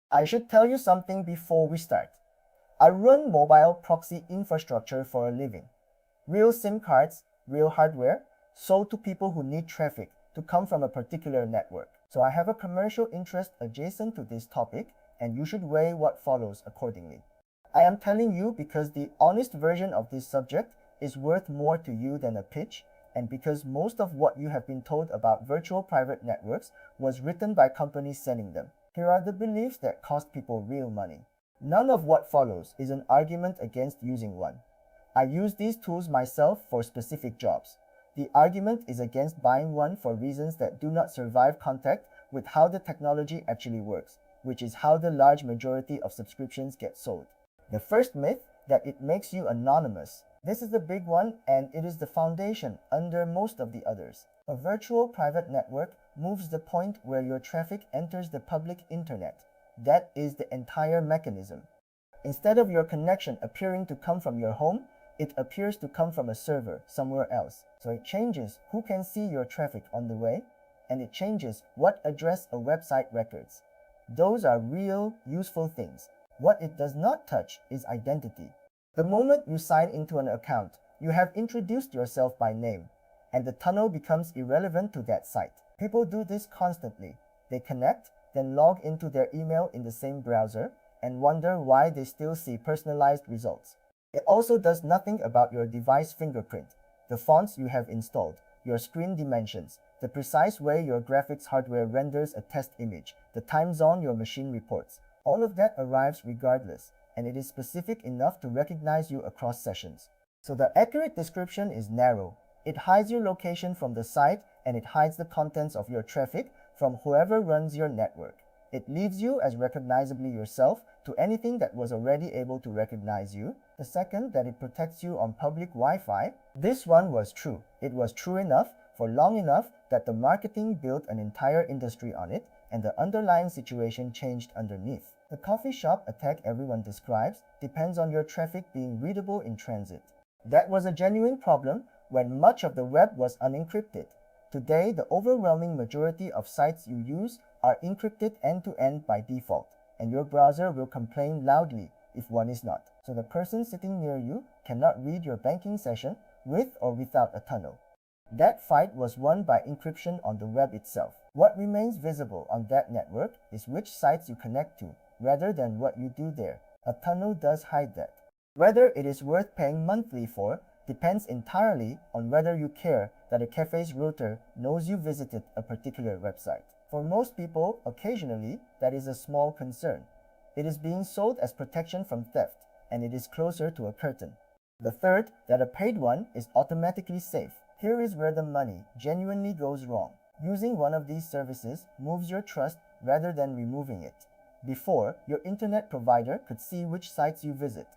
I should tell you something before we start. I run mobile proxy infrastructure for a living. Real SIM cards, real hardware, sold to people who need traffic to come from a particular network. So I have a commercial interest adjacent to this topic, and you should weigh what follows accordingly. I am telling you because the honest version of this subject is worth more to you than a pitch, and because most of what you have been told about virtual private networks was written by companies selling them. Here are the beliefs that cost people real money. None of what follows is an argument against using one. I use these tools myself for specific jobs. The argument is against buying one for reasons that do not survive contact with how the technology actually works, which is how the large majority of subscriptions get sold. The first myth, that it makes you anonymous. This is the big one, and it is the foundation under most of the others. A virtual private network moves the point where your traffic enters the public internet. That is the entire mechanism. Instead of your connection appearing to come from your home, it appears to come from a server somewhere else. So it changes who can see your traffic on the way, and it changes what address a website records. Those are real, useful things. What it does not touch is identity. The moment you sign into an account, you have introduced yourself by name, and the tunnel becomes irrelevant to that site. People do this constantly. They connect, then log into their email in the same browser, and wonder why they still see personalized results. It also does nothing about your device fingerprint, the fonts you have installed, your screen dimensions, the precise way your graphics hardware renders a test image, the time zone your machine reports. All of that arrives regardless, and it is specific enough to recognize you across sessions. So the accurate description is narrow. It hides your location from the site, and it hides the contents of your traffic from whoever runs your network. It leaves you as recognizably yourself to anything that was already able to recognize you. The second, that it protects you on public Wi-Fi. This one was true. It was true enough for long enough that the marketing built an entire industry on it, and the underlying situation changed underneath. The coffee shop attack everyone describes depends on your traffic being readable in transit. That was a genuine problem when much of the web was unencrypted. Today, the overwhelming majority of sites you use are encrypted end-to-end by default, and your browser will complain loudly if one is not. So the person sitting near you cannot read your banking session with or without a tunnel. That fight was won by encryption on the web itself. What remains visible on that network is which sites you connect to, rather than what you do there. A tunnel does hide that. Whether it is worth paying monthly for depends entirely on whether you care that a cafe's router knows you visited a particular website. For most people, occasionally, that is a small concern. It is being sold as protection from theft, and it is closer to a curtain. The third, that a paid one is automatically safe. Here is where the money genuinely goes wrong. Using one of these services moves your trust rather than removing it. Before, your internet provider could see which sites you visit.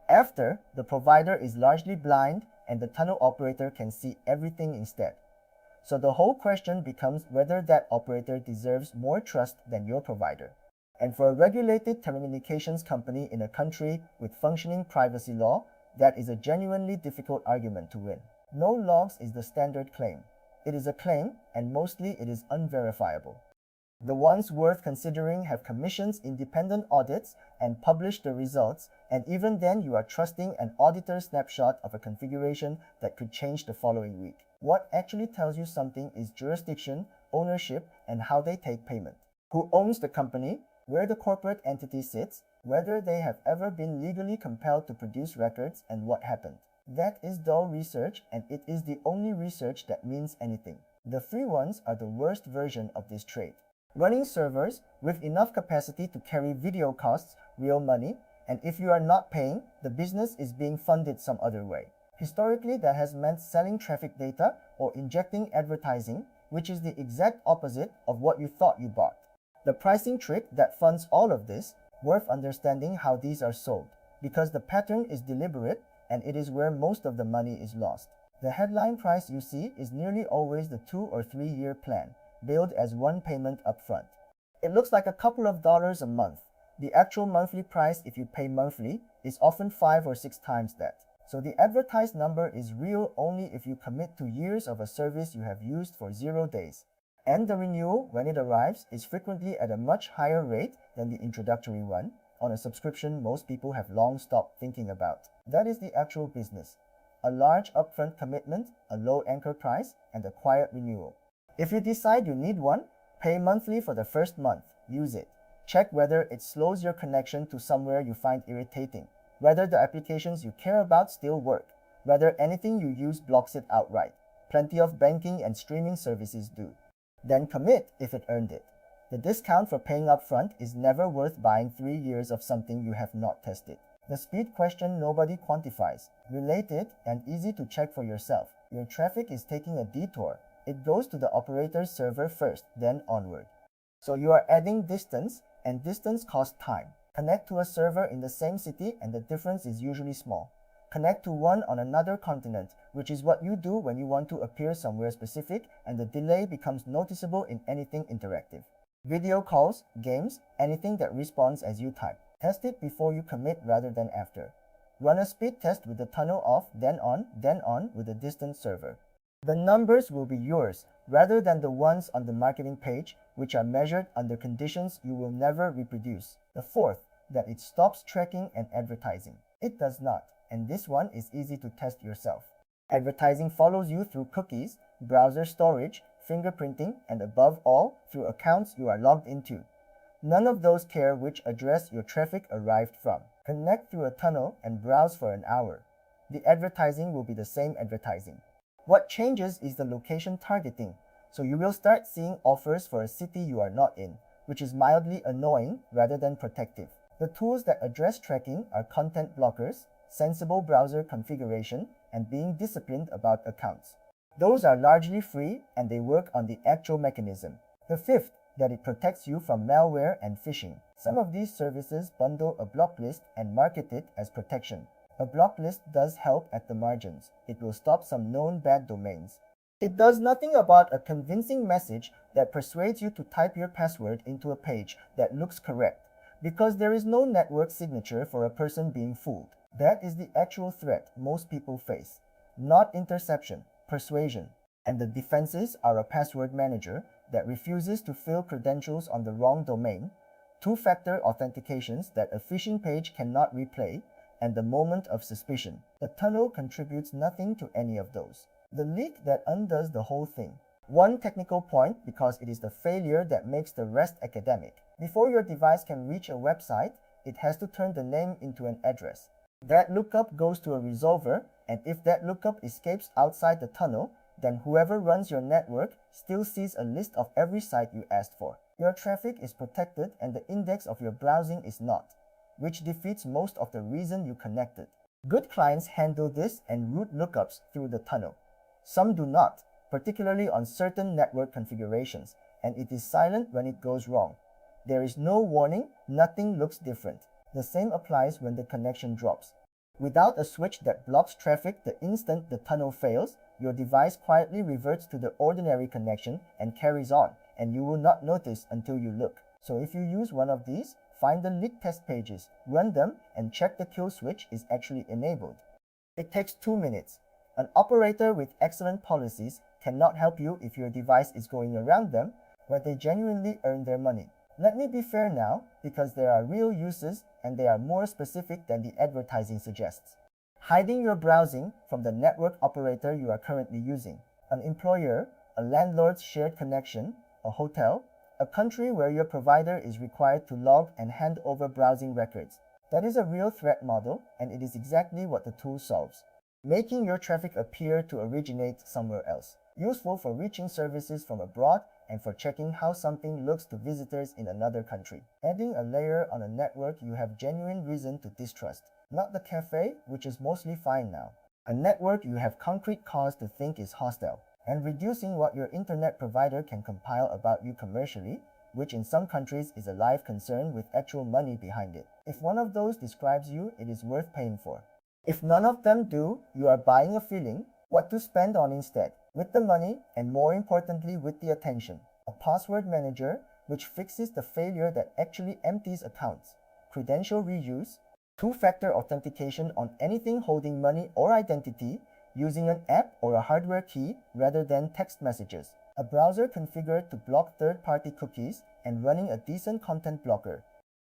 After, the provider is largely blind and the tunnel operator can see everything instead. So the whole question becomes whether that operator deserves more trust than your provider. And for a regulated telecommunications company in a country with functioning privacy law, that is a genuinely difficult argument to win. No logs is the standard claim. It is a claim, and mostly it is unverifiable. The ones worth considering have commissioned independent audits and published the results, and even then you are trusting an auditor's snapshot of a configuration that could change the following week. What actually tells you something is jurisdiction, ownership, and how they take payment. Who owns the company, where the corporate entity sits, whether they have ever been legally compelled to produce records, and what happened. That is dull research, and it is the only research that means anything. The free ones are the worst version of this trade. Running servers with enough capacity to carry video costs real money, and if you are not paying, the business is being funded some other way. Historically, that has meant selling traffic data or injecting advertising, which is the exact opposite of what you thought you bought. The pricing trick that funds all of this, worth understanding how these are sold, because the pattern is deliberate and it is where most of the money is lost. The headline price you see is nearly always the 2 or 3 year plan, billed as one payment upfront. It looks like a couple of dollars a month. The actual monthly price, if you pay monthly, is often 5 or 6 times that. So the advertised number is real only if you commit to years of a service you have used for 0 days. And the renewal, when it arrives, is frequently at a much higher rate than the introductory one, on a subscription most people have long stopped thinking about. That is the actual business. A large upfront commitment, a low anchor price, and a quiet renewal. If you decide you need one, pay monthly for the first month. Use it. Check whether it slows your connection to somewhere you find irritating, whether the applications you care about still work, whether anything you use blocks it outright. Plenty of banking and streaming services do. Then commit if it earned it. The discount for paying upfront is never worth buying 3 years of something you have not tested. The speed question nobody quantifies. Related and easy to check for yourself. Your traffic is taking a detour. It goes to the operator's server first, then onward. So you are adding distance, and distance costs time. Connect to a server in the same city and the difference is usually small. Connect to one on another continent, which is what you do when you want to appear somewhere specific, and the delay becomes noticeable in anything interactive. Video calls, games, anything that responds as you type. Test it before you commit rather than after. Run a speed test with the tunnel off, then on with a distant server. The numbers will be yours, rather than the ones on the marketing page, which are measured under conditions you will never reproduce. The fourth, that it stops tracking and advertising. It does not, and this one is easy to test yourself. Advertising follows you through cookies, browser storage, fingerprinting, and above all, through accounts you are logged into. None of those care which address your traffic arrived from. Connect through a tunnel and browse for an hour. The advertising will be the same advertising. What changes is the location targeting, so you will start seeing offers for a city you are not in, which is mildly annoying rather than protective. The tools that address tracking are content blockers, sensible browser configuration, and being disciplined about accounts. Those are largely free and they work on the actual mechanism. The fifth, that it protects you from malware and phishing. Some of these services bundle a block list and market it as protection. A block list does help at the margins. It will stop some known bad domains. It does nothing about a convincing message that persuades you to type your password into a page that looks correct, because there is no network signature for a person being fooled. That is the actual threat most people face, not interception, persuasion. And the defenses are a password manager that refuses to fill credentials on the wrong domain, two-factor authentications that a phishing page cannot replay, and the moment of suspicion. The tunnel contributes nothing to any of those. The leak that undoes the whole thing. One technical point, because it is the failure that makes the rest academic. Before your device can reach a website, it has to turn the name into an address. That lookup goes to a resolver, and if that lookup escapes outside the tunnel, then whoever runs your network still sees a list of every site you asked for. Your traffic is protected and the index of your browsing is not, which defeats most of the reason you connected. Good clients handle this and route lookups through the tunnel. Some do not, particularly on certain network configurations, and it is silent when it goes wrong. There is no warning, nothing looks different. The same applies when the connection drops. Without a switch that blocks traffic the instant the tunnel fails, your device quietly reverts to the ordinary connection and carries on, and you will not notice until you look. So if you use one of these, find the leak test pages, run them, and check the kill switch is actually enabled. It takes 2 minutes. An operator with excellent policies cannot help you if your device is going around them, where they genuinely earn their money. Let me be fair now, because there are real uses and they are more specific than the advertising suggests. Hiding your browsing from the network operator you are currently using. An employer, a landlord's shared connection, a hotel, a country where your provider is required to log and hand over browsing records. That is a real threat model, and it is exactly what the tool solves. Making your traffic appear to originate somewhere else. Useful for reaching services from abroad and for checking how something looks to visitors in another country. Adding a layer on a network you have genuine reason to distrust. Not the cafe, which is mostly fine now. A network you have concrete cause to think is hostile. And reducing what your internet provider can compile about you commercially, which in some countries is a live concern with actual money behind it. If one of those describes you, it is worth paying for. If none of them do, you are buying a feeling, what to spend on instead, with the money and more importantly with the attention. A password manager which fixes the failure that actually empties accounts, credential reuse, two-factor authentication on anything holding money or identity using an app or a hardware key rather than text messages. A browser configured to block third-party cookies and running a decent content blocker,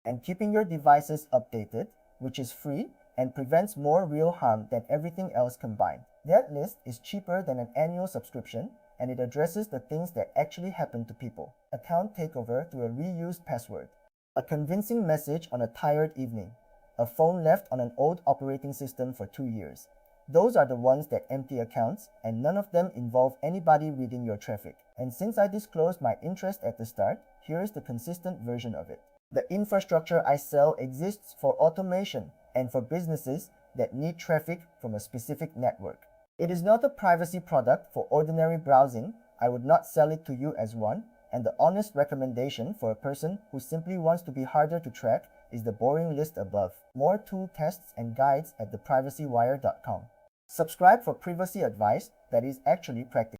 and keeping your devices updated, which is free and prevents more real harm than everything else combined. That list is cheaper than an annual subscription, and it addresses the things that actually happen to people. Account takeover through a reused password. A convincing message on a tired evening. A phone left on an old operating system for 2 years. Those are the ones that empty accounts, and none of them involve anybody reading your traffic. And since I disclosed my interest at the start, here is the consistent version of it. The infrastructure I sell exists for automation and for businesses that need traffic from a specific network. It is not a privacy product for ordinary browsing. I would not sell it to you as one, and the honest recommendation for a person who simply wants to be harder to track is the boring list above. More tool tests and guides at theprivacywire.com. Subscribe for privacy advice that is actually practical.